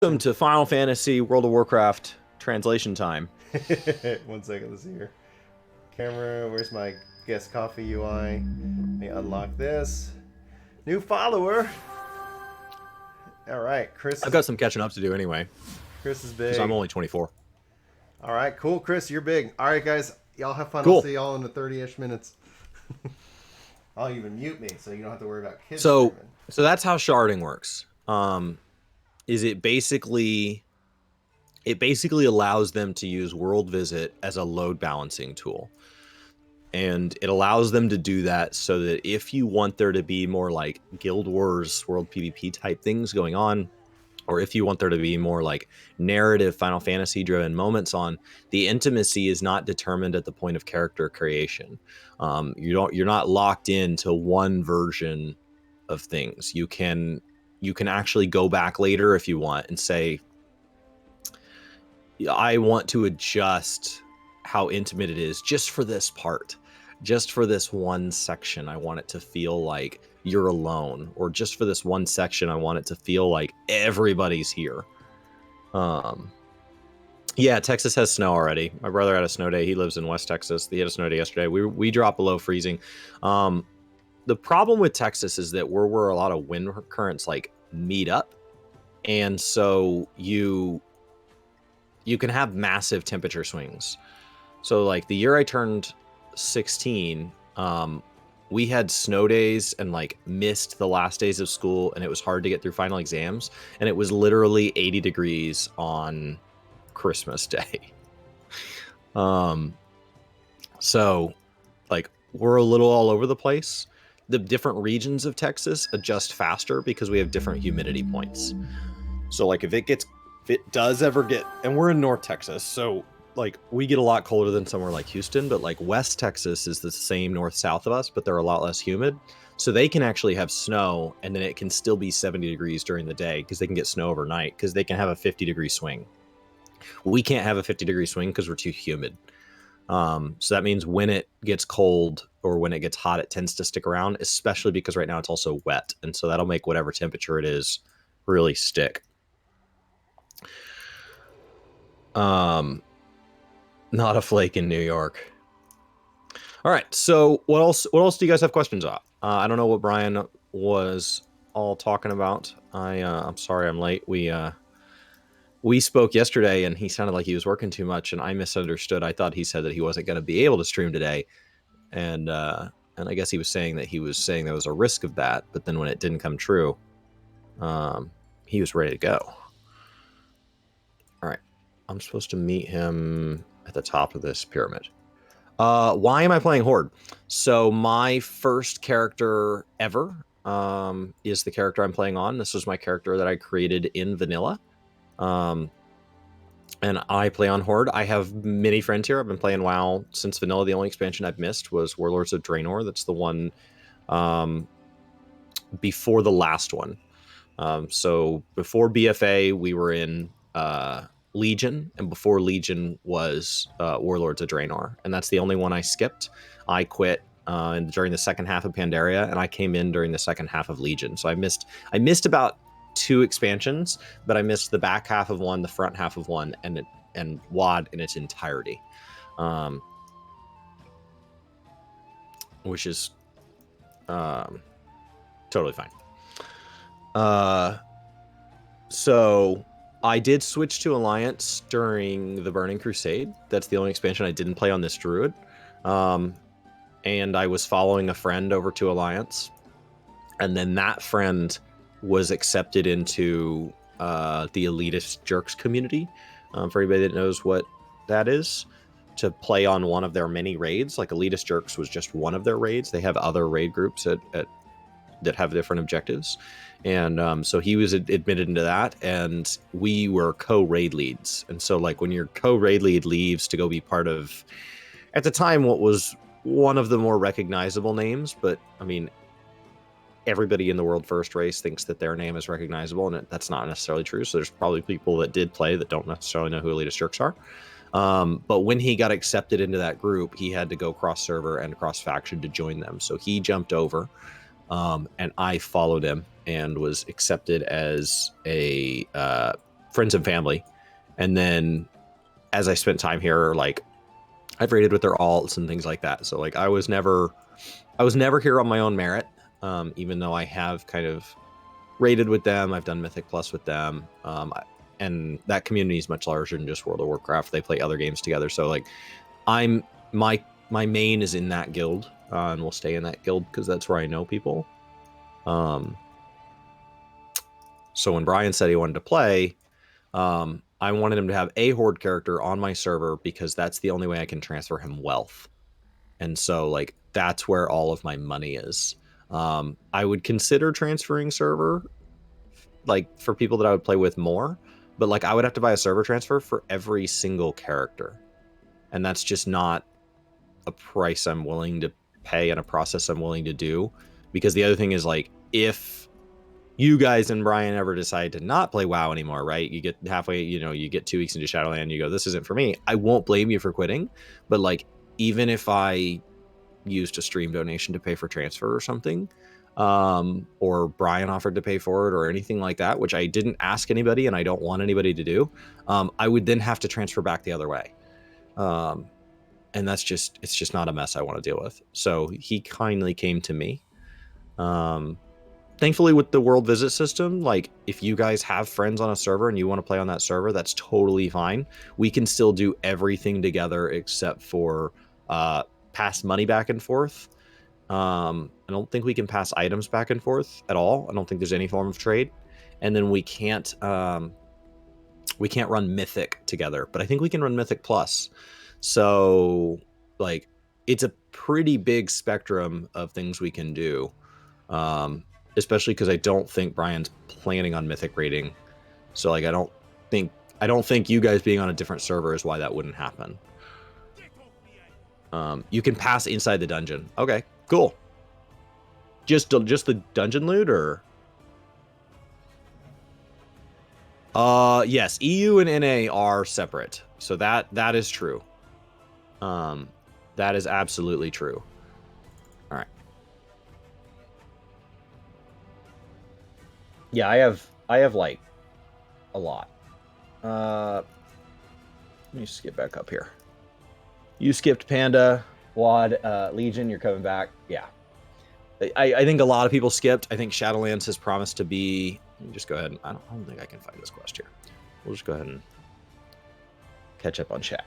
Welcome to Final Fantasy World of Warcraft translation time. 1 second, let's see here. Camera, where's my guest coffee UI? Let me unlock this. New follower. All right, I've got some catching up to do anyway, Chris is because I'm big. only 24. All right, cool, Chris, you're big. All right, guys, y'all have fun. I'll Cool. see y'all in the 30-ish minutes. I'll even mute me so you don't have to worry about kids So, screaming. so that's how sharding works. Is it basically allows them to use World Visit as a load balancing tool. And it allows them to do that so that if you want there to be more like Guild Wars World PvP type things going on, or if you want there to be more like narrative Final Fantasy driven moments on, the intimacy is not determined at the point of character creation. You're not locked into one version of things. You can actually go back later if you want and say, I want to adjust how intimate it is just for this part, just for this one section. I want it to feel like you're alone, or just for this one section, I want it to feel like everybody's here. Yeah, Texas has snow already. My brother had a snow day. He lives in West Texas. He had a snow day yesterday. We dropped below freezing. The problem with Texas is that we're where a lot of wind currents like meet up, and so you can have massive temperature swings. So like the year I turned 16, we had snow days and like missed the last days of school, and it was hard to get through final exams, and it was literally 80 degrees on Christmas Day. So like we're a little all over the place. The different regions of Texas adjust faster because we have different humidity points. So like if it does ever get, and we're in North Texas, so like we get a lot colder than somewhere like Houston, but like West Texas is the same north south of us, but they're a lot less humid. So they can actually have snow, and then it can still be 70 degrees during the day because they can get snow overnight, because they can have a 50-degree swing. We can't have a 50-degree swing because we're too humid. So that means when it gets cold or when it gets hot, it tends to stick around, especially because right now it's also wet. And so that'll make whatever temperature it is really stick. Not a flake in New York. All right. So what else? What else do you guys have questions about? I don't know what Brian was all talking about. I'm sorry I'm late. We spoke yesterday, and he sounded like he was working too much, and I misunderstood. I thought he said that he wasn't going to be able to stream today, and I guess he was saying there was a risk of that. But then when it didn't come true, he was ready to go. All right. I'm supposed to meet him at the top of this pyramid. Why am I playing Horde? So my first character ever is the character I'm playing on. This was my character that I created in vanilla. And I play on Horde. I have many friends here. I've been playing WoW since vanilla. The only expansion I've missed was Warlords of Draenor. That's the one before the last one. So before BFA, we were in Legion, and before Legion was Warlords of Draenor, and that's the only one I skipped. I quit during the second half of Pandaria, and I came in during the second half of Legion. So I missed about 2 expansions, but I missed the back half of one, the front half of one, and WoD in its entirety, which is totally fine. So I did switch to Alliance during the Burning Crusade. That's the only expansion I didn't play on this Druid. And I was following a friend over to Alliance. And then that friend was accepted into the Elitist Jerks community. For anybody that knows what that is, to play on one of their many raids. Like Elitist Jerks was just one of their raids. They have other raid groups that have different objectives. And so he was admitted into that, and we were co-raid leads. And so like when your co-raid lead leaves to go be part of, at the time, what was one of the more recognizable names, but I mean, everybody in the World First race thinks that their name is recognizable, and that's not necessarily true. So there's probably people that did play that don't necessarily know who Elitist Jerks are. But when he got accepted into that group, he had to go cross server and cross faction to join them. So he jumped over, and I followed him and was accepted as a friends and family. And then as I spent time here, like I've raided with their alts and things like that. So like I was never here on my own merit, even though I have kind of raided with them. I've done Mythic Plus with them, and that community is much larger than just World of Warcraft. They play other games together. So like I'm my main is in that guild, and we'll stay in that guild because that's where I know people. So when Brian said he wanted to play, I wanted him to have a horde character on my server because that's the only way I can transfer him wealth. And so like that's where all of my money is. I would consider transferring server like for people that I would play with more, but like I would have to buy a server transfer for every single character. And that's just not a price I'm willing to pay and a process I'm willing to do. Because the other thing is like if you guys and Brian ever decide to not play WoW anymore, right? You get halfway, you get 2 weeks into Shadowland, you go, this isn't for me. I won't blame you for quitting. But like, even if I used a stream donation to pay for transfer or something, or Brian offered to pay for it or anything like that, which I didn't ask anybody and I don't want anybody to do, I would then have to transfer back the other way. And it's just not a mess I want to deal with. So he kindly came to me. Thankfully with the world visit system, like if you guys have friends on a server and you want to play on that server, that's totally fine. We can still do everything together except for pass money back and forth. I don't think we can pass items back and forth at all. I don't think there's any form of trade. And then we can't run Mythic together, but I think we can run Mythic Plus. So like it's a pretty big spectrum of things we can do. Especially because I don't think Brian's planning on Mythic raiding. So like I don't think you guys being on a different server is why that wouldn't happen. You can pass inside the dungeon. Okay, cool. Just the dungeon loot or yes, EU and NA are separate. So that is true. That is absolutely true. All right. Yeah, I have like a lot. Let me skip back up here. You skipped Panda, Wad, Legion, you're coming back. Yeah. I think a lot of people skipped. I think Shadowlands has promised to be. Let me just go ahead and I don't think I can find this quest here. We'll just go ahead and catch up on chat.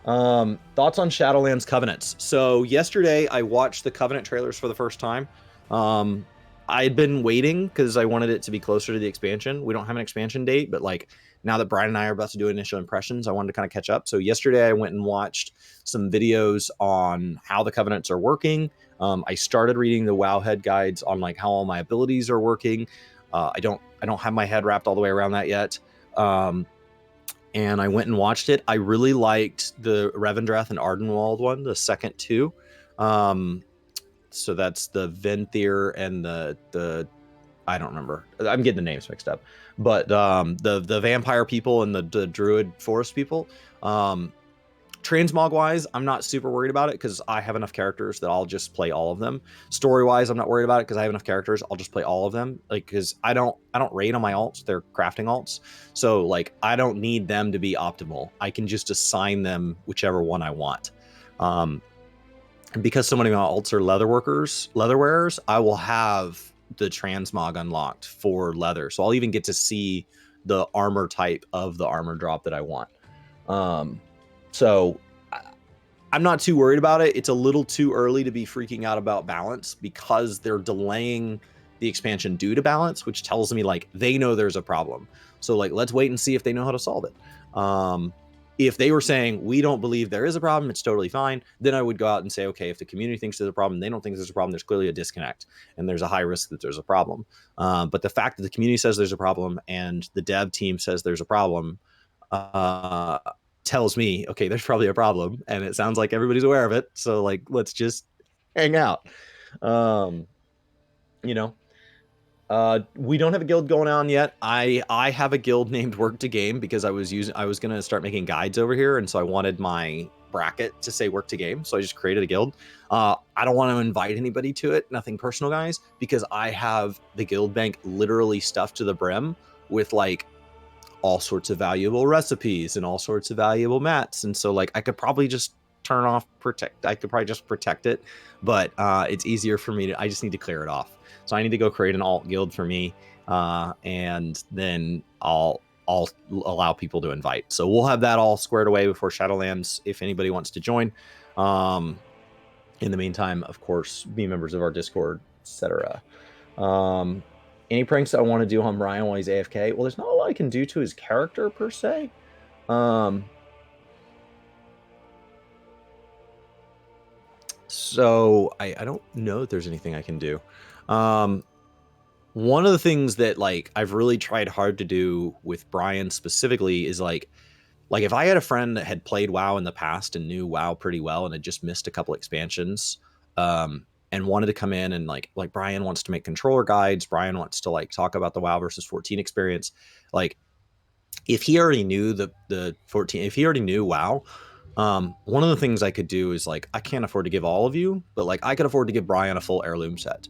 Thoughts on Shadowlands Covenants. So yesterday I watched the Covenant trailers for the first time. I had been waiting because I wanted it to be closer to the expansion. We don't have an expansion date, but like now that Brian and I are about to do initial impressions, I wanted to kind of catch up. So yesterday I went and watched some videos on how the Covenants are working. I started reading the WoW head guides on like how all my abilities are working. I don't have my head wrapped all the way around that yet. And I went and watched it. I really liked the Revendreth and Ardenwald one, the second two. So that's the Venthyr and the I don't remember. I'm getting the names mixed up. But the vampire people and the druid forest people. Transmog wise, I'm not super worried about it because I have enough characters that I'll just play all of them. Story wise, I'm not worried about it because I have enough characters. I'll just play all of them. Like because I don't raid on my alts. They're crafting alts. So like I don't need them to be optimal. I can just assign them whichever one I want. And because so many of my alts are leather wearers, I will have the transmog unlocked for leather. So I'll even get to see the armor type of the armor drop that I want. So I'm not too worried about it. It's a little too early to be freaking out about balance because they're delaying the expansion due to balance, which tells me like they know there's a problem. So like, let's wait and see if they know how to solve it. If they were saying, we don't believe there is a problem, it's totally fine, then I would go out and say, okay, if the community thinks there's a problem, they don't think there's a problem, there's clearly a disconnect, and there's a high risk that there's a problem. But the fact that the community says there's a problem and the dev team says there's a problem tells me, okay, there's probably a problem, and it sounds like everybody's aware of it, so like, let's just hang out. You know, we don't have a guild going on yet. I have a guild named Work to Game because I was going to start making guides over here. And so I wanted my bracket to say Work to Game. So I just created a guild. I don't want to invite anybody to it. Nothing personal, guys, because I have the guild bank literally stuffed to the brim with like all sorts of valuable recipes and all sorts of valuable mats. And so like I could probably just turn off protect. I could probably just protect it, but it's easier for me to. I just need to clear it off. So I need to go create an alt guild for me, and then I'll allow people to invite. So we'll have that all squared away before Shadowlands if anybody wants to join. In the meantime, of course, be members of our Discord, etc. Any pranks I want to do on Brian while he's AFK? Well, there's not a lot I can do to his character per se. So I don't know if there's anything I can do. One of the things that like I've really tried hard to do with Brian specifically is like if I had a friend that had played WoW in the past and knew WoW pretty well and had just missed a couple expansions, and wanted to come in and like Brian wants to make controller guides, Brian wants to like talk about the WoW versus 14 experience. Like if he already knew the 14, if he already knew WoW, one of the things I could do is like I can't afford to give all of you, but like I could afford to give Brian a full heirloom set,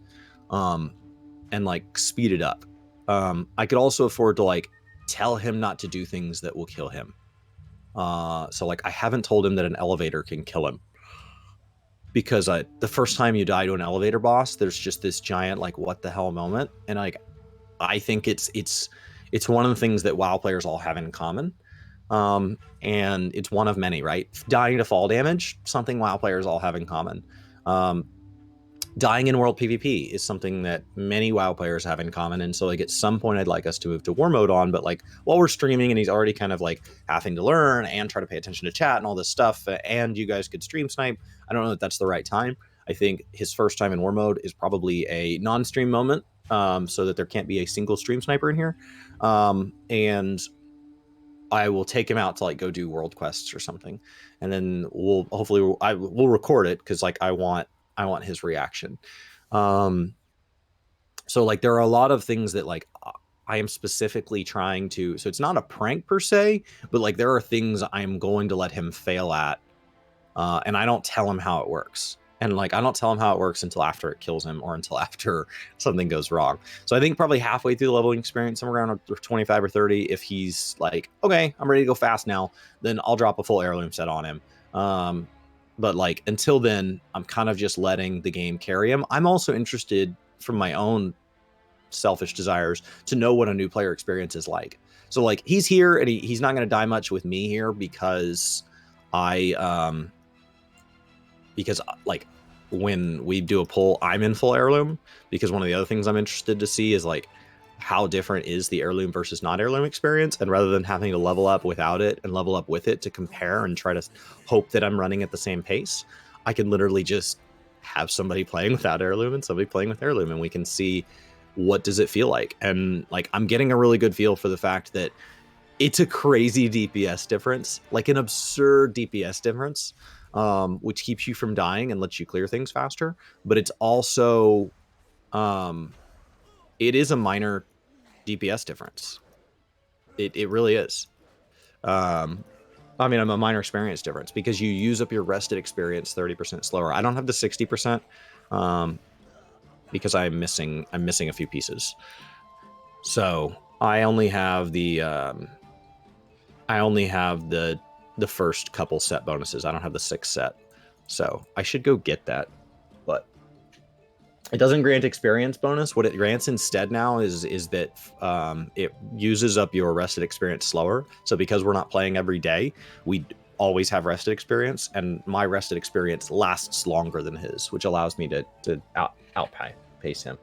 and like speed it up. I could also afford to like tell him not to do things that will kill him. So like I haven't told him that an elevator can kill him, because the first time you die to an elevator boss, there's just this giant like what the hell moment, and like I think it's one of the things that WoW players all have in common, and it's one of many, right? Dying to fall damage, something WoW players all have in common. Dying in world PvP is something that many WoW players have in common, and so like at some point I'd like us to move to war mode on, but like while we're streaming and he's already kind of like having to learn and try to pay attention to chat and all this stuff, and you guys could stream snipe, I don't know that that's the right time. I think his first time in war mode is probably a non-stream moment, so that there can't be a single stream sniper in here, and I will take him out to like go do world quests or something, and then we'll record it because like I want his reaction. So like there are a lot of things that like I am specifically trying to, so it's not a prank per se, but like there are things I'm going to let him fail at, and I don't tell him how it works. And like I don't tell him how it works until after it kills him or until after something goes wrong. So I think probably halfway through the leveling experience, somewhere around 25 or 30, if he's like, okay, I'm ready to go fast now, then I'll drop a full heirloom set on him. But like until then, I'm kind of just letting the game carry him. I'm also interested from my own selfish desires to know what a new player experience is like. So like he's here and he's not going to die much with me here because like when we do a poll, I'm in full heirloom, because one of the other things I'm interested to see is like how different is the heirloom versus not heirloom experience, and rather than having to level up without it and level up with it to compare and try to hope that I'm running at the same pace, I can literally just have somebody playing without heirloom and somebody playing with heirloom, and we can see what does it feel like. And like I'm getting a really good feel for the fact that it's a crazy DPS difference, like an absurd DPS difference, which keeps you from dying and lets you clear things faster, but it's also it is a minor DPS difference. It really is. I mean, I'm a minor experience difference because you use up your rested experience 30% slower. I don't have the 60%, because I'm missing a few pieces. So I only have the first couple set bonuses. I don't have the 6th set, so I should go get that. But it doesn't grant experience bonus. What it grants instead now is that it uses up your rested experience slower. So because we're not playing every day, we always have rested experience, and my rested experience lasts longer than his, which allows me to outpace him.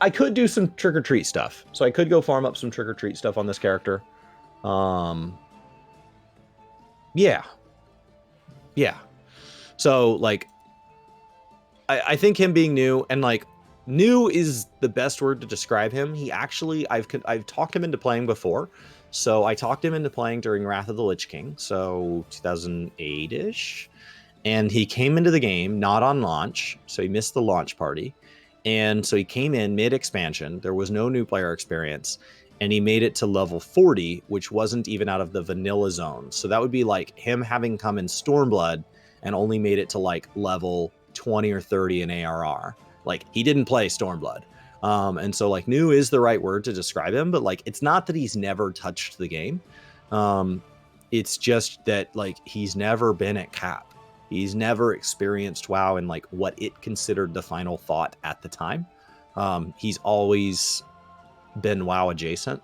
I could do some trick or treat stuff, so I could go farm up some trick or treat stuff on this character. Yeah. So like, I think him being new, and like new is the best word to describe him. He actually, I've talked him into playing before. So I talked him into playing during Wrath of the Lich King, so 2008-ish. And he came into the game not on launch, so he missed the launch party. And so he came in mid-expansion. There was no new player experience. And he made it to level 40, which wasn't even out of the vanilla zone. So that would be like him having come in Stormblood and only made it to like level 20 or 30 in ARR. Like he didn't play Stormblood. And so like new is the right word to describe him, but like it's not that he's never touched the game. Um, it's just that like he's never been at cap. He's never experienced WoW and like what it considered the final thought at the time. He's always been WoW adjacent.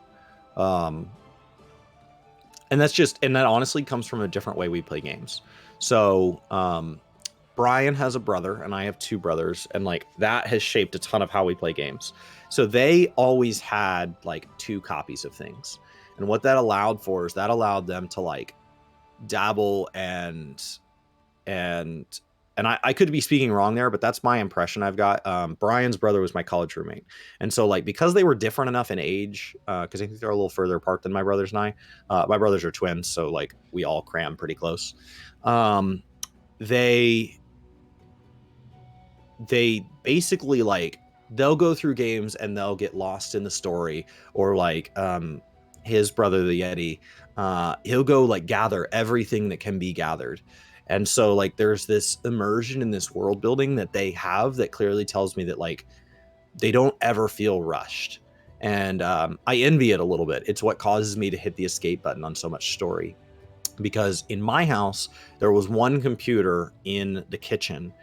Um, and that honestly comes from a different way we play games. So Brian has a brother and I have two brothers, and like that has shaped a ton of how we play games. So they always had like two copies of things. And what that allowed for is that allowed them to like dabble and I could be speaking wrong there, but that's my impression I've got. Brian's brother was my college roommate. And so like because they were different enough in age, because I think they're a little further apart than my brothers and I. My brothers are twins, so like we all cram pretty close. Um, they they basically like they'll go through games and they'll get lost in the story, or like his brother the Yeti, he'll go like gather everything that can be gathered. And so like there's this immersion in this world building that they have that clearly tells me that like they don't ever feel rushed. And I envy it a little bit. It's what causes me to hit the escape button on so much story, because in my house there was one computer in the kitchen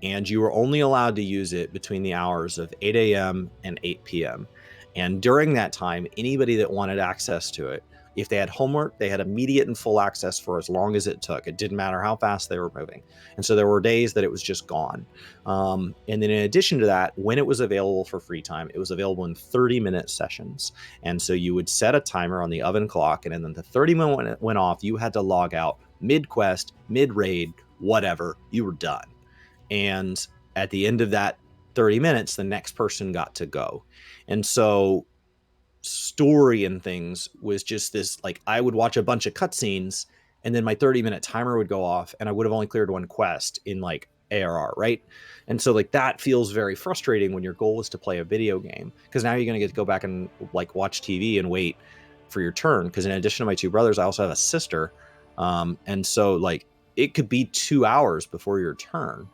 and you were only allowed to use it between the hours of 8 a.m. and 8 p.m. And during that time, anybody that wanted access to it, if they had homework, they had immediate and full access for as long as it took. It didn't matter how fast they were moving. And so there were days that it was just gone. And then in addition to that, when it was available for free time, it was available in 30-minute sessions. And so you would set a timer on the oven clock, and then the 30-minute when it went off, you had to log out mid-quest, mid-raid, whatever, you were done. And at the end of that 30 minutes, the next person got to go. And so story and things was just this, like I would watch a bunch of cutscenes and then my 30-minute timer would go off and I would have only cleared one quest in like ARR, right? And so like that feels very frustrating when your goal is to play a video game, because now you're going to get to go back and like watch TV and wait for your turn, because in addition to my two brothers, I also have a sister. And so like it could be 2 hours before your turn.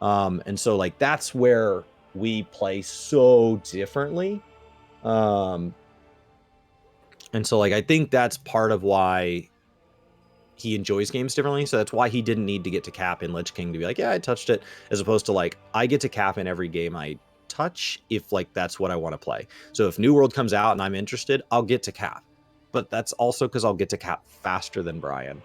And so like that's where we play so differently. Um, and so like I think that's part of why he enjoys games differently. So that's why he didn't need to get to cap in Lich King to be like, yeah, I touched it, as opposed to like I get to cap in every game I touch if like that's what I want to play. So if New World comes out and I'm interested, I'll get to cap. But that's also because I'll get to cap faster than Brian.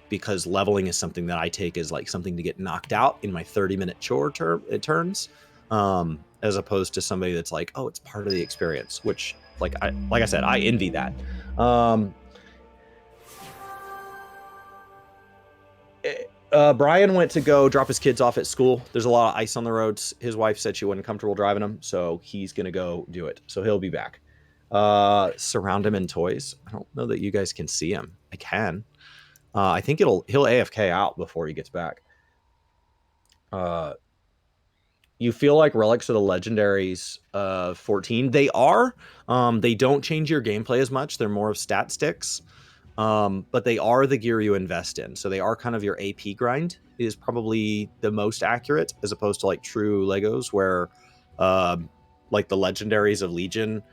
Because leveling is something that I take as like something to get knocked out in my 30-minute chore turns, as opposed to somebody that's like, oh, it's part of the experience, which like I said, I envy that. Brian went to go drop his kids off at school. There's a lot of ice on the roads. His wife said she wasn't comfortable driving them, so he's gonna go do it. So he'll be back. Surround him in toys. I don't know that you guys can see him. I can. I think he'll AFK out before he gets back. You feel like relics are the legendaries of 14. They are. They don't change your gameplay as much. They're more of stat sticks. But they are the gear you invest in. So they are kind of your AP grind is probably the most accurate, as opposed to like true Legos where like the legendaries of Legion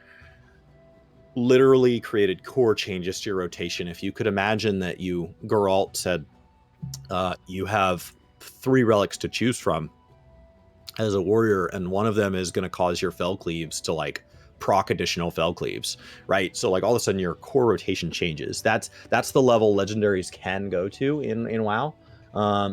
literally created core changes to your rotation. If you could imagine that Geralt said, you have 3 relics to choose from as a warrior, and one of them is going to cause your fell cleaves to like proc additional fell cleaves, right? So like all of a sudden your core rotation changes. That's the level legendaries can go to in WoW.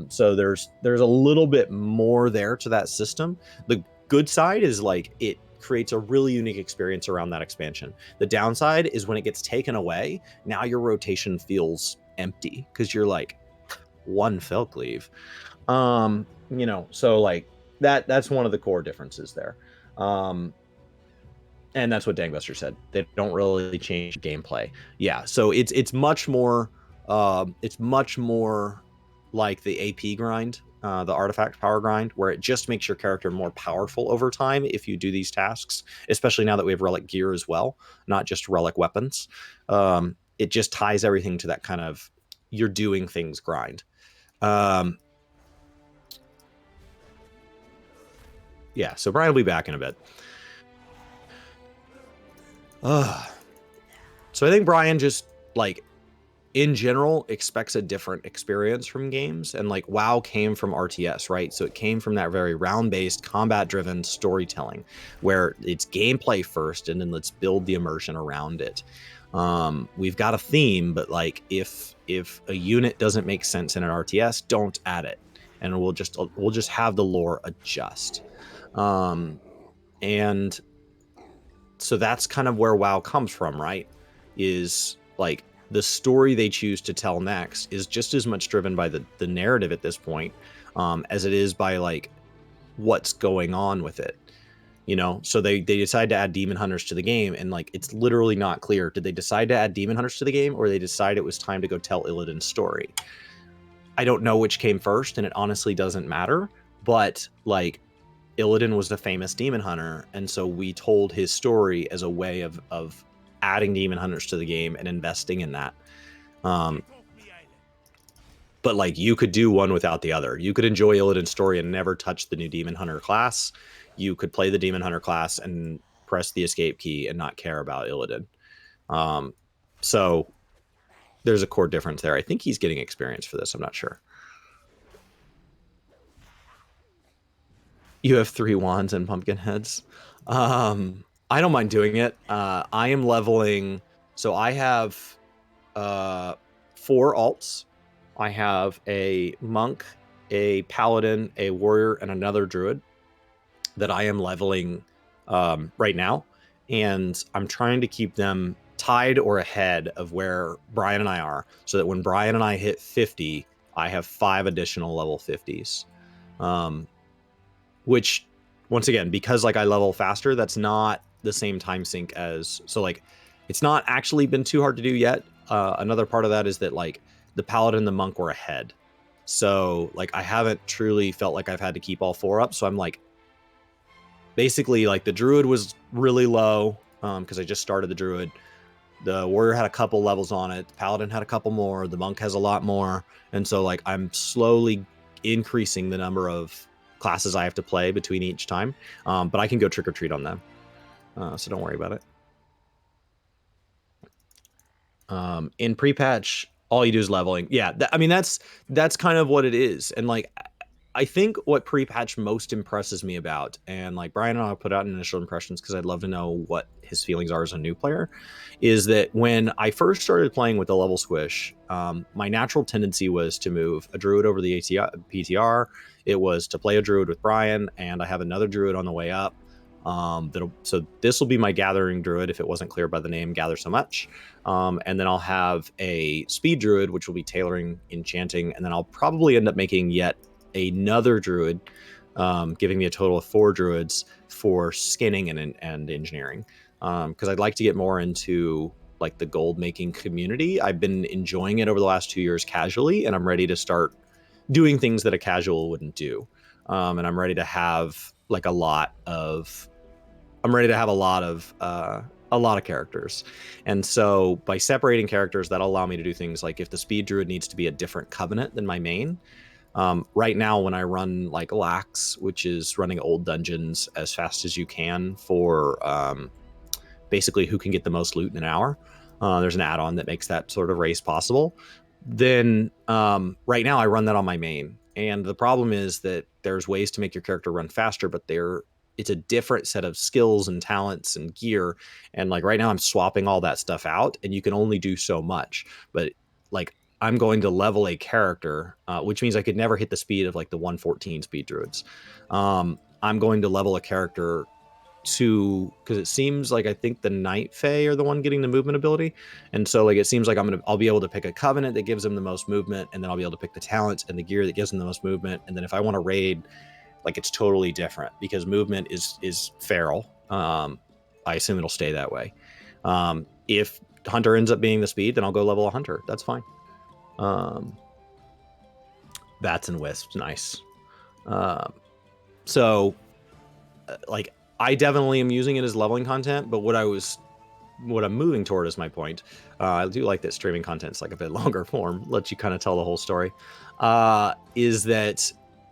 So there's a little bit more there to that system. The good side is like it creates a really unique experience around that expansion. The downside is when it gets taken away, now your rotation feels empty because you're like one fell cleave. So like that's one of the core differences there. And that's what Dangbuster said. They don't really change gameplay. Yeah, so it's much more like the AP grind, the artifact power grind, where it just makes your character more powerful over time if you do these tasks, especially now that we have relic gear as well, not just relic weapons. It just ties everything to that kind of you're doing things grind. Yeah, so Brian will be back in a bit. So I think Brian just like in general expects a different experience from games, and like WoW came from RTS, right? So it came from that very round-based combat-driven storytelling where it's gameplay first and then let's build the immersion around it. We've got a theme, but like if a unit doesn't make sense in an RTS, don't add it, and we'll just have the lore adjust. And so that's kind of where WoW comes from, right? Is like the story they choose to tell next is just as much driven by the narrative at this point, as it is by like what's going on with it. You know, so they decide to add demon hunters to the game, and like it's literally not clear. Did they decide to add demon hunters to the game, or they decide it was time to go tell Illidan's story? I don't know which came first, and it honestly doesn't matter. But like Illidan was the famous demon hunter, and so we told his story as a way of adding demon hunters to the game and investing in that. But like you could do one without the other. You could enjoy Illidan's story and never touch the new demon hunter class. You could play the demon hunter class and press the escape key and not care about Illidan. So there's a core difference there. I think he's getting experience for this. I'm not sure. You have 3 wands and pumpkin heads. I don't mind doing it. I am leveling. So I have 4 alts. I have a monk, a paladin, a warrior, and another druid that I am leveling right now. And I'm trying to keep them tied or ahead of where Brian and I are, so that when Brian and I hit 50, I have 5 additional level 50s. Which, once again, because like I level faster, that's not the same time sync as, so like it's not actually been too hard to do yet. Another part of that is that like the paladin and the monk were ahead, so like I haven't truly felt like I've had to keep all 4 up. So I'm like, basically like the druid was really low because I just started the druid. The warrior had a couple levels on it, the paladin had a couple more, the monk has a lot more, and so like I'm slowly increasing the number of classes I have to play between each time, but I can go trick-or-treat on them, so don't worry about it. In pre-patch, all you do is leveling. Yeah, I mean that's kind of what it is. And like I think what pre-patch most impresses me about, and like Brian and I put out initial impressions because I'd love to know what his feelings are as a new player, is that when I first started playing with the level squish, my natural tendency was to move a druid over the PTR. It was to play a druid with Brian, and I have another druid on the way up. So this will be my gathering druid, if it wasn't clear by the name, gather so much. And then I'll have a speed druid, which will be tailoring enchanting, and then I'll probably end up making yet another druid, giving me a total of 4 druids for skinning and engineering, because I'd like to get more into like the gold making community. I've been enjoying it over the last 2 years casually, and I'm ready to start doing things that a casual wouldn't do. And I'm ready to have like a lot of characters. And so by separating characters, that'll allow me to do things like if the speed druid needs to be a different covenant than my main. Right now, when I run like Lax, which is running old dungeons as fast as you can for basically who can get the most loot in an hour, there's an add-on that makes that sort of race possible. Then right now I run that on my main. And the problem is that there's ways to make your character run faster, but it's a different set of skills and talents and gear. And like right now I'm swapping all that stuff out, and you can only do so much. But like I'm going to level a character, which means I could never hit the speed of like the 114 speed druids. I'm going to level a character because it seems like I think the Night Fae are the one getting the movement ability, and so like it seems like I'll be able to pick a covenant that gives them the most movement, and then I'll be able to pick the talents and the gear that gives them the most movement, and then if I want to raid, like it's totally different because movement is feral. I assume it'll stay that way. If Hunter ends up being the speed, then I'll go level a Hunter. That's fine. Bats and wisps, nice. So like I definitely am using it as leveling content, but what I'm moving toward is my point. I do like that streaming content's like a bit longer form, lets you kind of tell the whole story. Is that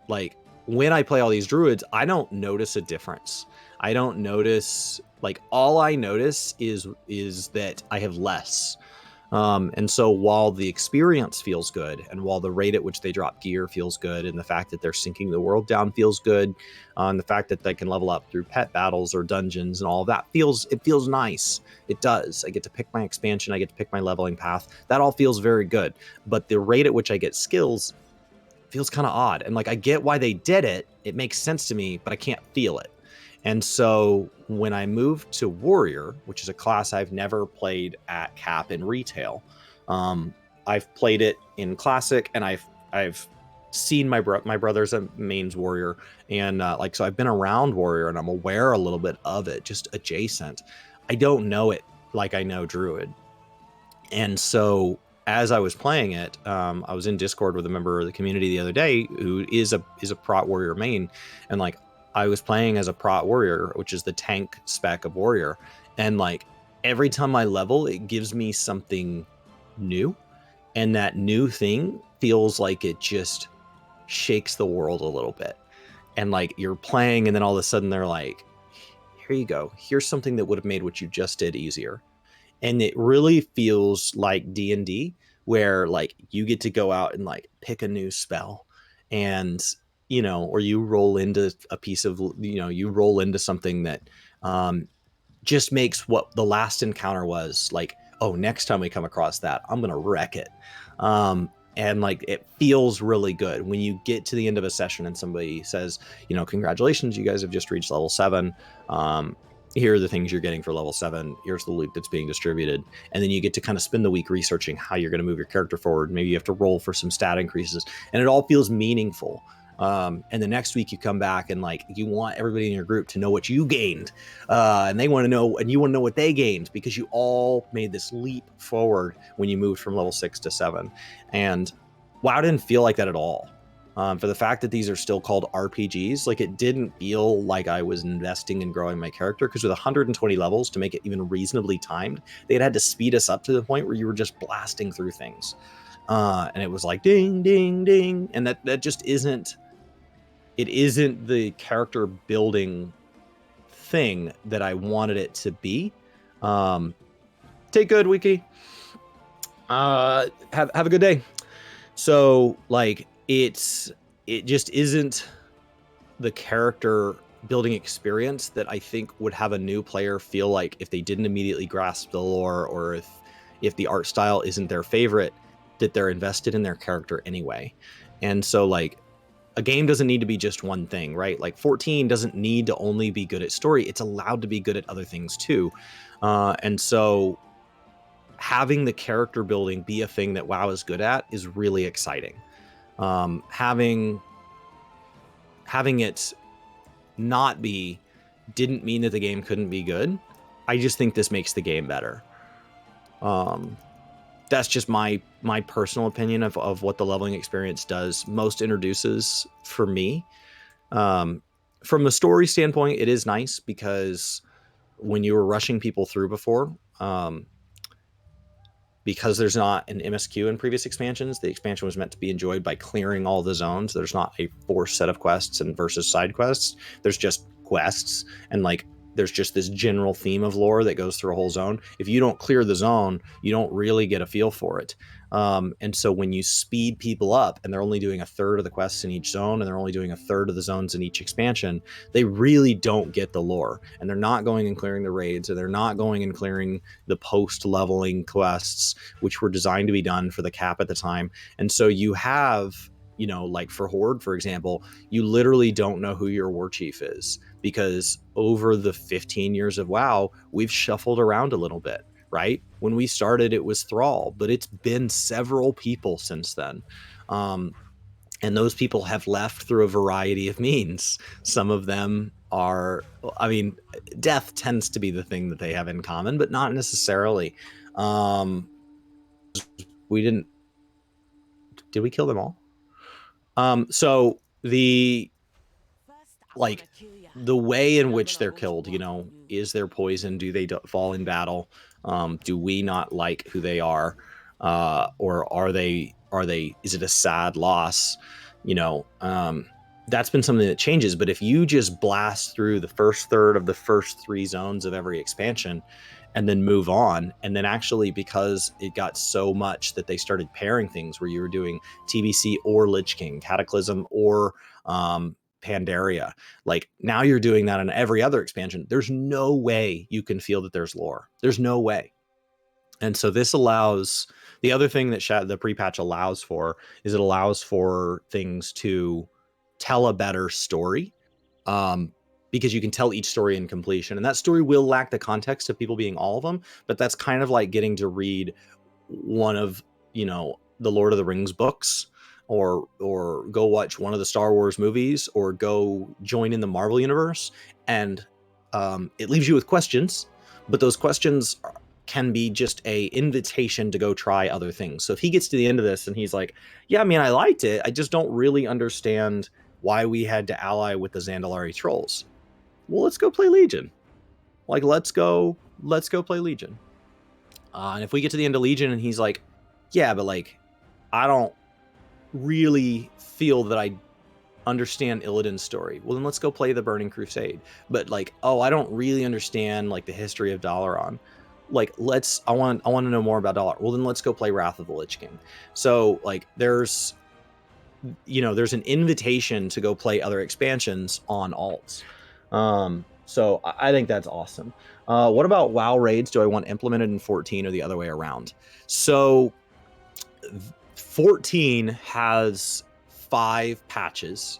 like when I play all these druids, I don't notice a difference. I don't notice, like, all I notice is that I have less. And so while the experience feels good, and while the rate at which they drop gear feels good, and the fact that they're sinking the world down feels good, and the fact that they can level up through pet battles or dungeons and all of that feels nice. It does. I get to pick my expansion. I get to pick my leveling path. That all feels very good. But the rate at which I get skills feels kind of odd. And like, I get why they did it. It makes sense to me, but I can't feel it. And so when I moved to Warrior, which is a class I've never played at Cap in retail, I've played it in Classic, and I've seen my brother's a mains Warrior, and like, so I've been around Warrior, and I'm aware a little bit of it, just adjacent. I don't know it like I know Druid. And so as I was playing it, I was in Discord with a member of the community the other day who is a Prot Warrior main, and like, I was playing as a Prot Warrior, which is the tank spec of Warrior, and like, every time I level, it gives me something new, and that new thing feels like it just shakes the world a little bit. And like, you're playing, and then all of a sudden they're like, here you go, here's something that would have made what you just did easier. And it really feels like D&D, where like, you get to go out and like pick a new spell, and or you roll into a piece of, you roll into something that just makes what the last encounter was like, oh, next time we come across that, I'm gonna wreck it. And like, it feels really good when you get to the end of a session and somebody says, congratulations, you guys have just reached level 7. Here are the things you're getting for level 7. Here's the loot that's being distributed. And then you get to kind of spend the week researching how you're going to move your character forward. Maybe you have to roll for some stat increases, and it all feels meaningful. And the next week you come back, and like, you want everybody in your group to know what you gained, and they want to know, and you want to know what they gained, because you all made this leap forward when you moved from level 6 to 7. And WoW didn't feel like that at all. For the fact that these are still called RPGs, like, it didn't feel like I was investing in growing my character, because with 120 levels, to make it even reasonably timed, they'd had to speed us up to the point where you were just blasting through things. And it was like, ding, ding, ding. And that just isn't the character building thing that I wanted it to be. Take good, Wiki. Have a good day. So like, it just isn't the character building experience that I think would have a new player feel like, if they didn't immediately grasp the lore, or if the art style isn't their favorite, that they're invested in their character anyway. And so like, a game doesn't need to be just one thing, right? Like, 14 doesn't need to only be good at story. It's allowed to be good at other things too. And so having the character building be a thing that WoW is good at is really exciting. Having it not be didn't mean that the game couldn't be good. I just think this makes the game better. That's just my personal opinion of what the leveling experience does. Most introduces for me. From the story standpoint, it is nice, because when you were rushing people through before, because there's not an MSQ in previous expansions, the expansion was meant to be enjoyed by clearing all the zones. There's not a forced set of quests and versus side quests. There's just quests, and like, there's just this general theme of lore that goes through a whole zone. If you don't clear the zone, you don't really get a feel for it. And so when you speed people up, and they're only doing a third of the quests in each zone, and they're only doing a third of the zones in each expansion, they really don't get the lore, and they're not going and clearing the raids, or they're not going and clearing the post-leveling quests, which were designed to be done for the cap at the time. And so you have, like for Horde, for example, you literally don't know who your war chief is, because over the 15 years of WoW, we've shuffled around a little bit, right? When we started, it was Thrall, but it's been several people since then. And those people have left through a variety of means. Some of them are, death tends to be the thing that they have in common, but not necessarily. Did we kill them all? So the way in which they're killed, is there poison? Do they fall in battle? Do we not like who they are? Or are they, is it a sad loss? that's been something that changes. But if you just blast through the first third of the first 3 zones of every expansion and then move on, and then actually, because it got so much that they started pairing things where you were doing TBC or Lich King, Cataclysm or Pandaria, like now you're doing that in every other expansion. There's no way you can feel that there's lore. There's no way. And so this allows, the other thing that the pre-patch allows for is it allows for things to tell a better story, because you can tell each story in completion, and that story will lack the context of people being all of them, but that's kind of like getting to read one of, the Lord of the Rings books, or go watch one of the Star Wars movies, or go join in the Marvel universe, and it leaves you with questions, but those questions can be just a invitation to go try other things. So if he gets to the end of this and he's like, yeah, I mean, I liked it, I just don't really understand why we had to ally with the Zandalari trolls. Well, let's go play Legion. Like, let's go play Legion. And if we get to the end of Legion and he's like, yeah, but like, I don't really feel that I understand Illidan's story. Well, then let's go play the Burning Crusade. But like, oh, I don't really understand like the history of Dalaran. Like, I want to know more about Dalaran. Well, then let's go play Wrath of the Lich King. So like, there's an invitation to go play other expansions on alts. So I think that's awesome. What about WoW raids? Do I want implemented in 14 or the other way around? So 14 has 5 patches,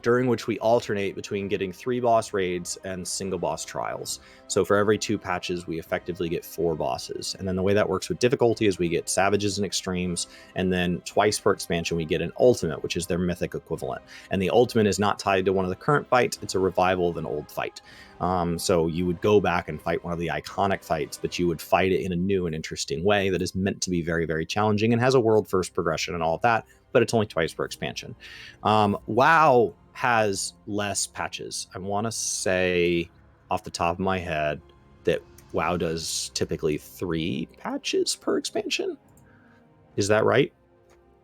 during which we alternate between getting 3 boss raids and single boss trials. So for every 2 patches, we effectively get 4 bosses. And then the way that works with difficulty is we get Savages and Extremes, and then twice per expansion, we get an Ultimate, which is their mythic equivalent. And the Ultimate is not tied to one of the current fights. It's a revival of an old fight. So you would go back and fight one of the iconic fights, but you would fight it in a new and interesting way that is meant to be very, very challenging and has a world first progression and all of that, but it's only twice per expansion. WoW has less patches. I want to say off the top of my head that WoW does typically 3 patches per expansion. Is that right?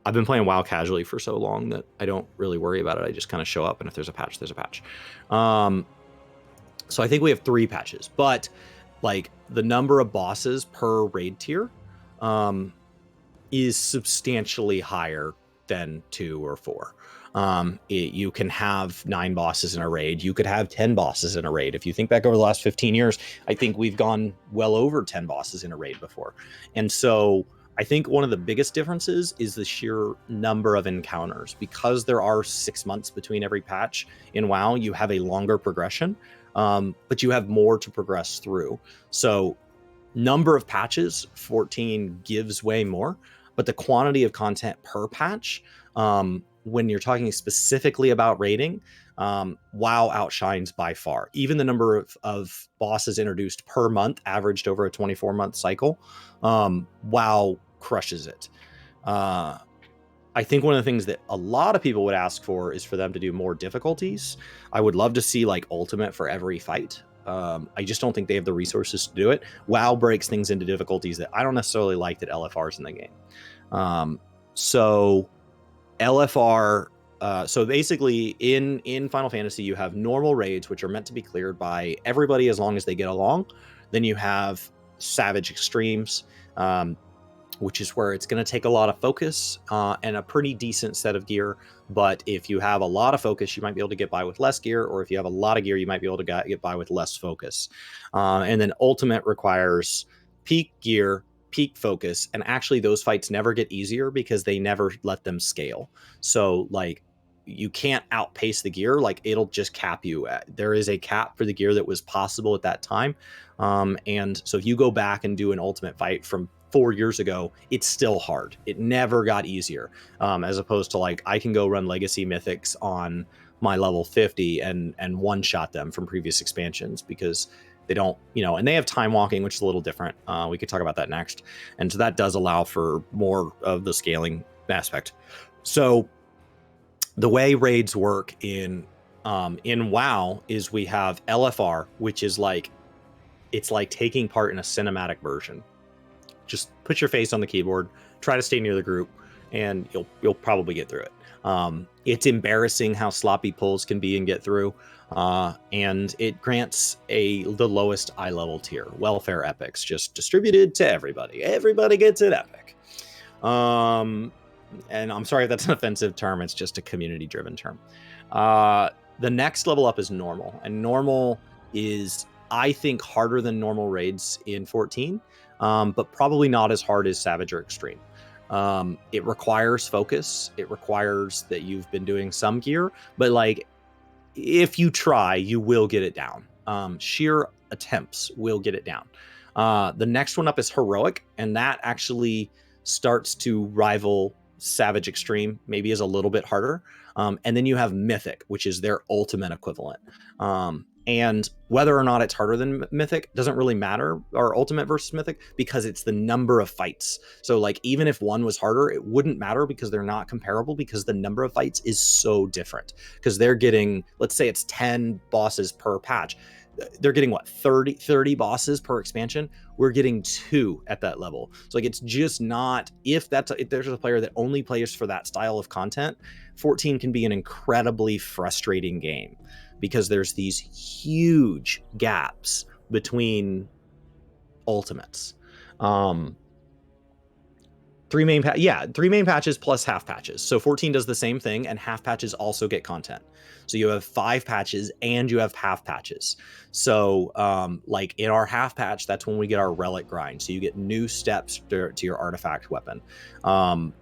I've been playing WoW casually for so long that I don't really worry about it. I just kind of show up, and if there's a patch, there's a patch. So I think we have 3 patches, but like the number of bosses per raid tier is substantially higher than 2 or 4. You can have 9 bosses in a raid. You could have 10 bosses in a raid. If you think back over the last 15 years, I think we've gone well over 10 bosses in a raid before. And so I think one of the biggest differences is the sheer number of encounters. Because there are 6 months between every patch in WoW, you have a longer progression, but you have more to progress through. So number of patches, 14 gives way more, but the quantity of content per patch, when you're talking specifically about raiding, WoW outshines by far. Even the number of bosses introduced per month, averaged over a 24-month cycle, WoW crushes it. I think one of the things that a lot of people would ask for is for them to do more difficulties. I would love to see like ultimate for every fight. I just don't think they have the resources to do it. WoW breaks things into difficulties that I don't necessarily like that LFR's in the game. So LFR, so basically in Final Fantasy, you have normal raids, which are meant to be cleared by everybody as long as they get along. Then you have Savage Extremes, which is where it's going to take a lot of focus and a pretty decent set of gear. But if you have a lot of focus, you might be able to get by with less gear, or if you have a lot of gear, you might be able to get by with less focus. And then Ultimate requires peak gear, peak focus, and actually those fights never get easier because they never let them scale. So like you can't outpace the gear, like it'll just cap you. There is a cap for the gear that was possible at that time. And so if you go back and do an Ultimate fight from 4 years ago, it's still hard. It never got easier. As opposed to like, I can go run Legacy Mythics on my level 50 and one-shot them from previous expansions because they don't, and they have time walking, which is a little different. We could talk about that next. And so that does allow for more of the scaling aspect. So the way raids work in WoW is we have LFR, which is like, it's like taking part in a cinematic version. Just put your face on the keyboard, try to stay near the group, and you'll probably get through it. It's embarrassing how sloppy pulls can be and get through, and it grants the lowest eye level tier, welfare epics, just distributed to everybody. Everybody gets an epic. And I'm sorry if that's an offensive term. It's just a community-driven term. The next level up is normal, and normal is, I think, harder than normal raids in 14, but probably not as hard as Savage or Extreme. It requires focus. It requires that you've been doing some gear, but like, if you try, you will get it down. Sheer attempts will get it down. The next one up is Heroic, and that actually starts to rival Savage Extreme, maybe is a little bit harder. And then you have Mythic, which is their ultimate equivalent. And whether or not it's harder than Mythic doesn't really matter, or Ultimate versus Mythic, because it's the number of fights. So like, even if one was harder, it wouldn't matter because they're not comparable, because the number of fights is so different. Because they're getting, let's say it's 10 bosses per patch. They're getting what, 30 bosses per expansion? We're getting 2 at that level. So like, it's just not, if there's a player that only plays for that style of content, 14 can be an incredibly frustrating game, because there's these huge gaps between ultimates. 3 main patches plus half patches. So 14 does the same thing, and half patches also get content. So you have 5 patches and you have half patches. So like in our half patch, that's when we get our relic grind. So you get new steps to your artifact weapon,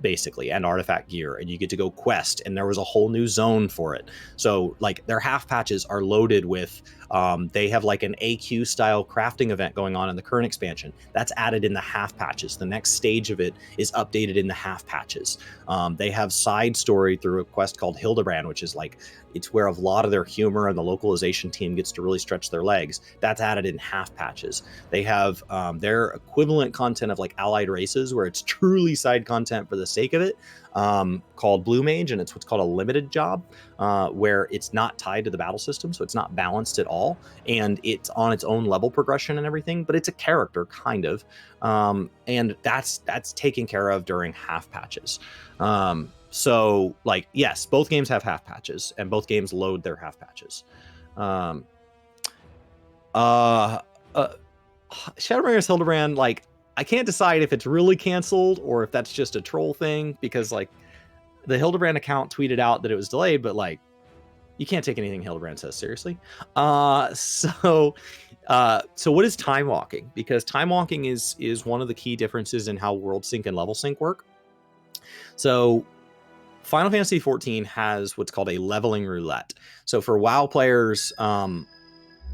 basically, and artifact gear, and you get to go quest, and there was a whole new zone for it. So like, their half patches are loaded with, they have like an AQ style crafting event going on in the current expansion. That's added in the half patches. The next stage of it is updated in the half patches. They have side story through a quest called Hildebrand, which is like, it's where a lot of their humor and the localization team gets to really stretch their legs. That's added in half patches. They have their equivalent content of like allied races, where it's truly side content for the sake of it, called Blue Mage, and it's what's called a limited job, where it's not tied to the battle system, so it's not balanced at all, and it's on its own level progression and everything, but it's a character, kind of, and that's taken care of during half patches. So like, yes, both games have half patches, and both games load their half patches. Shadowbringers Hildebrand, like, I can't decide if it's really canceled or if that's just a troll thing, because like, the Hildebrand account tweeted out that it was delayed, but like, you can't take anything Hildebrand says seriously. So what is time walking? Because time walking is one of the key differences in how world sync and level sync work. So Final Fantasy XIV has what's called a leveling roulette. So for WoW players,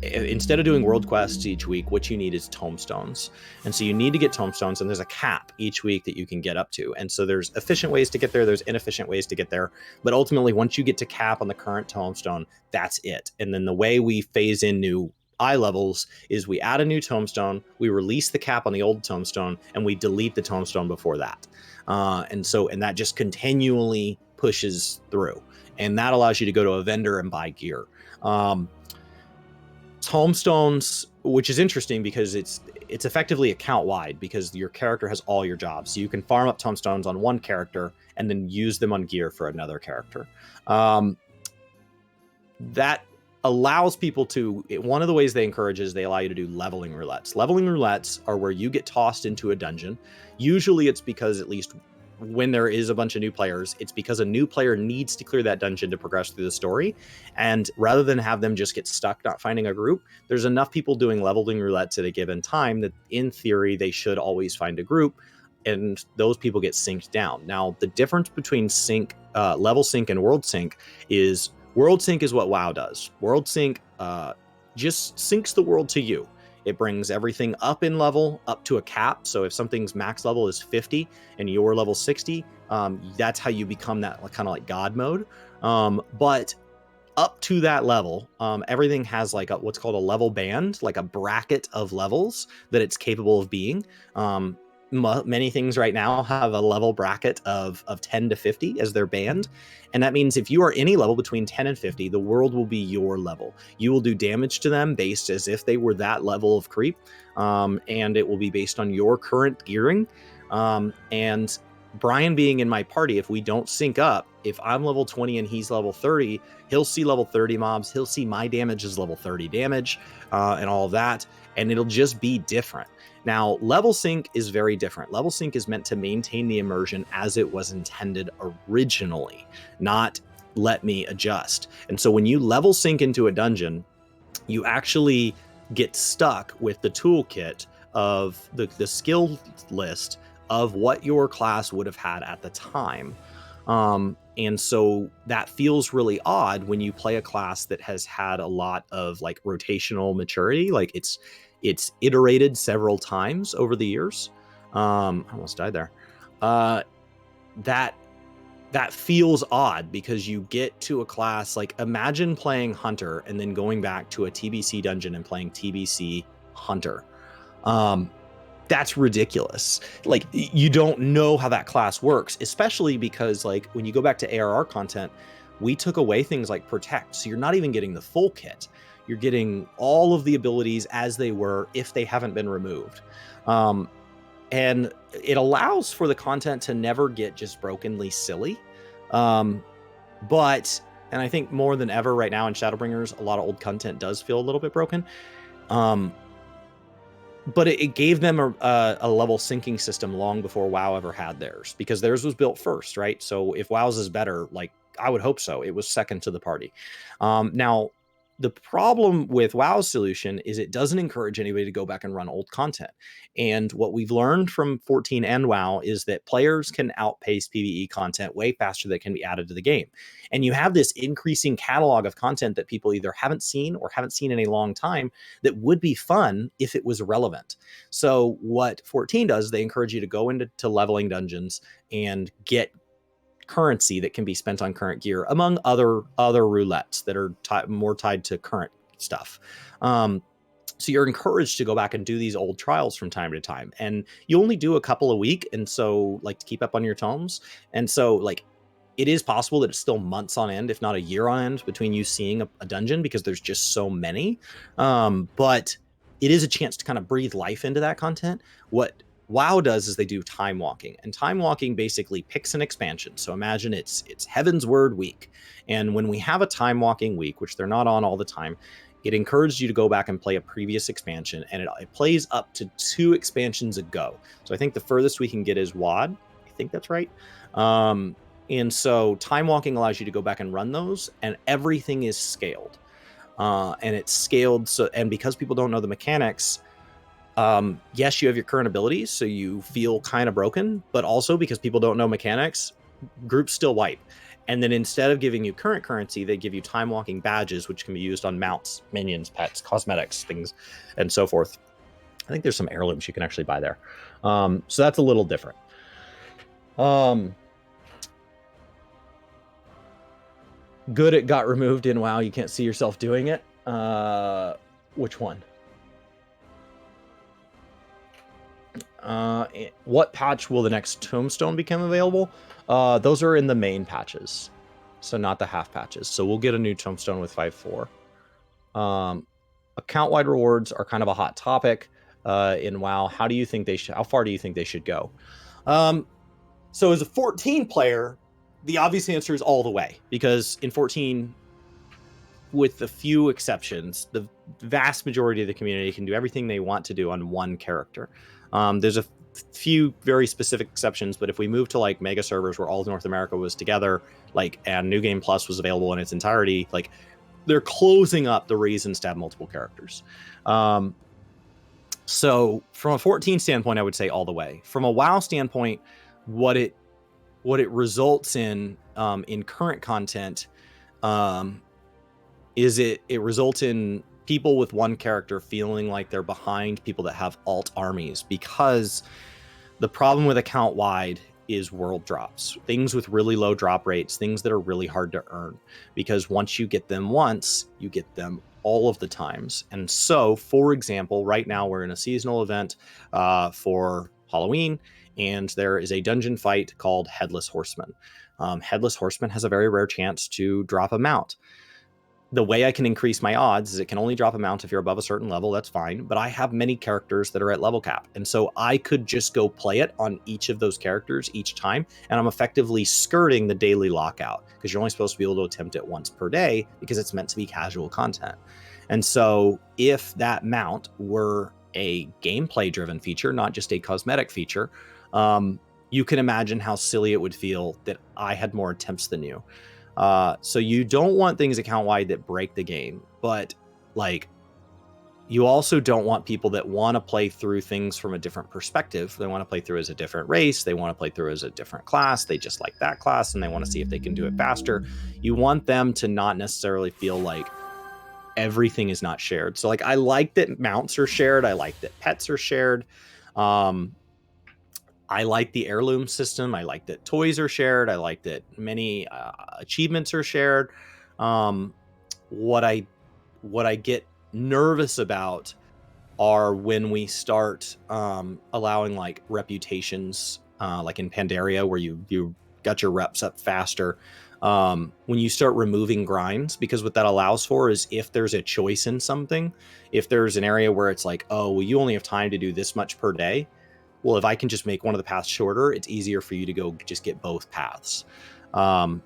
instead of doing world quests each week, what you need is tomestones. And so you need to get tomestones, and there's a cap each week that you can get up to. And so there's efficient ways to get there, there's inefficient ways to get there. But ultimately, once you get to cap on the current tomestone, that's it. And then the way we phase in new eye levels is we add a new tomestone, we release the cap on the old tomestone, and we delete the tomestone before that. And that just continually pushes through. And that allows you to go to a vendor and buy gear. Tomestones, which is interesting because it's effectively account wide, because your character has all your jobs. So you can farm up tomestones on one character and then use them on gear for another character. That allows people to, one of the ways they encourage is they allow you to do leveling roulettes. Leveling roulettes are where you get tossed into a dungeon. Usually it's because, at least when there is a bunch of new players, it's because a new player needs to clear that dungeon to progress through the story. And rather than have them just get stuck not finding a group, there's enough people doing leveling roulettes at a given time that in theory they should always find a group, and those people get synced down. Now, the difference between level sync and world sync is, world sync is what WoW does. World sync just syncs the world to you. It brings everything up in level, up to a cap. So if something's max level is 50 and you're level 60, that's how you become that kind of like God mode. But up to that level, everything has like what's called a level band, like a bracket of levels that it's capable of being. Many things right now have a level bracket of 10 to 50 as their band. And that means if you are any level between 10 and 50, the world will be your level. You will do damage to them based as if they were that level of creep. And it will be based on your current gearing. And Brian being in my party, if we don't sync up, if I'm level 20 and he's level 30, he'll see level 30 mobs, he'll see my damage is level 30 damage, and all of that, and it'll just be different. Now, level sync is very different. Level sync is meant to maintain the immersion as it was intended originally, not let me adjust. And so when you level sync into a dungeon, you actually get stuck with the toolkit of the skill list of what your class would have had at the time. And so that feels really odd when you play a class that has had a lot of like rotational maturity. Like it's iterated several times over the years. I almost died there. That feels odd because you get to a class like, imagine playing Hunter and then going back to a TBC dungeon and playing TBC Hunter. That's ridiculous. Like, you don't know how that class works, especially because like when you go back to ARR content, we took away things like protect. So you're not even getting the full kit. You're getting all of the abilities as they were if they haven't been removed. And it allows for the content to never get just brokenly silly. But, and I think more than ever right now in Shadowbringers, a lot of old content does feel a little bit broken. But it gave them a level syncing system long before WoW ever had theirs, because theirs was built first, right? So if WoW's is better, like, I would hope so. It was second to the party. Now, the problem with WoW's solution is it doesn't encourage anybody to go back and run old content. And what we've learned from 14 and WoW is that players can outpace PvE content way faster that can be added to the game. And you have this increasing catalog of content that people either haven't seen or haven't seen in a long time that would be fun if it was relevant. So what 14 does, they encourage you to go into leveling dungeons and get currency that can be spent on current gear, among other roulettes that are more tied to current stuff. So you're encouraged to go back and do these old trials from time to time, and you only do a couple a week, and so like to keep up on your tomes. And so like it is possible that it's still months on end, if not a year on end, between you seeing a dungeon, because there's just so many. But it is a chance to kind of breathe life into that content. What WoW does is they do time walking, and time walking basically picks an expansion. So imagine it's Heaven's Word week. And when we have a time walking week, which they're not on all the time, it encourages you to go back and play a previous expansion, and it plays up to 2 expansions ago. So I think the furthest we can get is WoD. I think that's right. And so time walking allows you to go back and run those, and everything is scaled. And it's scaled so, and because people don't know the mechanics, yes, you have your current abilities, so you feel kind of broken, but also because people don't know mechanics, groups still wipe. And then instead of giving you current currency, they give you time walking badges, which can be used on mounts, minions, pets, cosmetics, things, and so forth. I think there's some heirlooms you can actually buy there. So that's a little different. Good, it got removed in WoW. You can't see yourself doing it. Which one? What patch will the next tombstone become available? Those are in the main patches, so not the half patches. So we'll get a new tombstone with 5.4. Account-wide rewards are kind of a hot topic in WoW. How do you think they should? How far do you think they should go? So as a 14 player, the obvious answer is all the way, because in 14, with a few exceptions, the vast majority of the community can do everything they want to do on one character. There's a few very specific exceptions, but if we move to like mega servers where all of North America was together, like, and New Game Plus was available in its entirety, like, they're closing up the reasons to have multiple characters. So from a 14 standpoint, I would say all the way. From a WoW standpoint, what it results in current content is it results in people with one character feeling like they're behind people that have alt armies, because the problem with account wide is world drops, things with really low drop rates, things that are really hard to earn, because once you get them once, you get them all of the times. And so, for example, right now we're in a seasonal event for Halloween, and there is a dungeon fight called Headless Horseman. Headless Horseman has a very rare chance to drop a mount. the way I can increase my odds is it can only drop a mount if you're above a certain level. That's fine. But I have many characters that are at level cap. And so I could just go play it on each of those characters each time. And I'm effectively skirting the daily lockout because you're only supposed to be able to attempt it once per day because it's meant to be casual content. And so if that mount were a gameplay driven feature, not just a cosmetic feature, you can imagine how silly it would feel that I had more attempts than you. So you don't want things account wide that break the game, but like you also don't want people that want to play through things from a different perspective. They want to play through as a different race. They want to play through as a different class. They just like that class and they want to see if they can do it faster. You want them to not necessarily feel like everything is not shared. So like, I like that mounts are shared. I like that pets are shared. I like the heirloom system. I like that toys are shared. I like that many achievements are shared. What I get nervous about are when we start allowing like reputations, like in Pandaria, where you got your reps up faster. When you start removing grinds, because what that allows for is if there's a choice in something, if there's an area where it's like, oh, well, you only have time to do this much per day. Well, if I can just make one of the paths shorter, it's easier for you to go just get both paths. I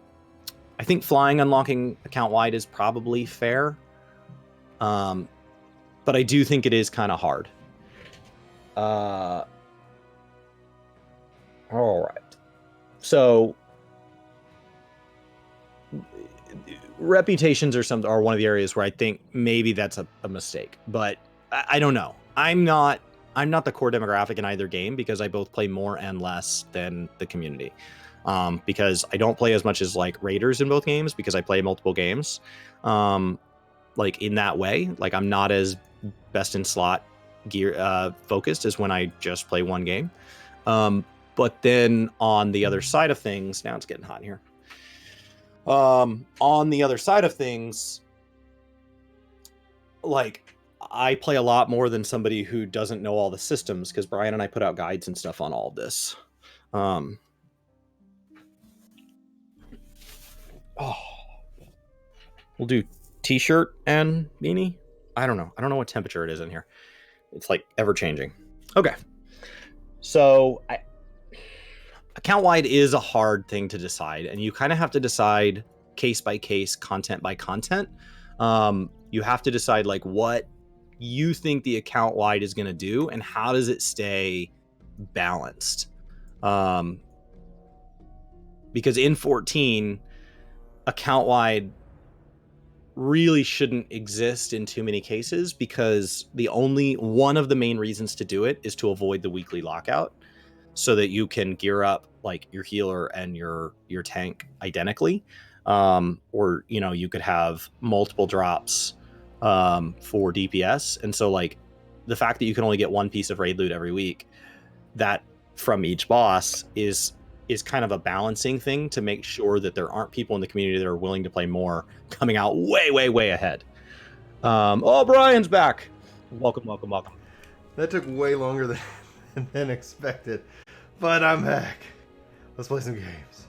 think flying unlocking account wide is probably fair. But I do think it is kind of hard. All right. So reputations are one of the areas where I think maybe that's a mistake, but I don't know. I'm not the core demographic in either game because I both play more and less than the community. Because I don't play as much as like raiders in both games because I play multiple games. Like in that way, like I'm not as best in slot gear focused as when I just play one game. But then on the other side of things, now it's getting hot in here. On the other side of things, like I play a lot more than somebody who doesn't know all the systems because Brian and I put out guides and stuff on all of this. Oh, we'll do t-shirt and beanie. I don't know what temperature it is in here. It's like ever changing. Okay. So account wide is a hard thing to decide, and you kind of have to decide case by case, content by content. You have to decide like what you think the account wide is going to do and how does it stay balanced. Because in 14, account wide really shouldn't exist in too many cases because one of the main reasons to do it is to avoid the weekly lockout so that you can gear up like your healer and your tank identically. Or, you could have multiple drops for DPS. And so like the fact that you can only get one piece of raid loot every week, that from each boss is kind of a balancing thing to make sure that there aren't people in the community that are willing to play more coming out way ahead. Oh, Brian's back. Welcome. That took way longer than expected, but I'm back. Let's play some games.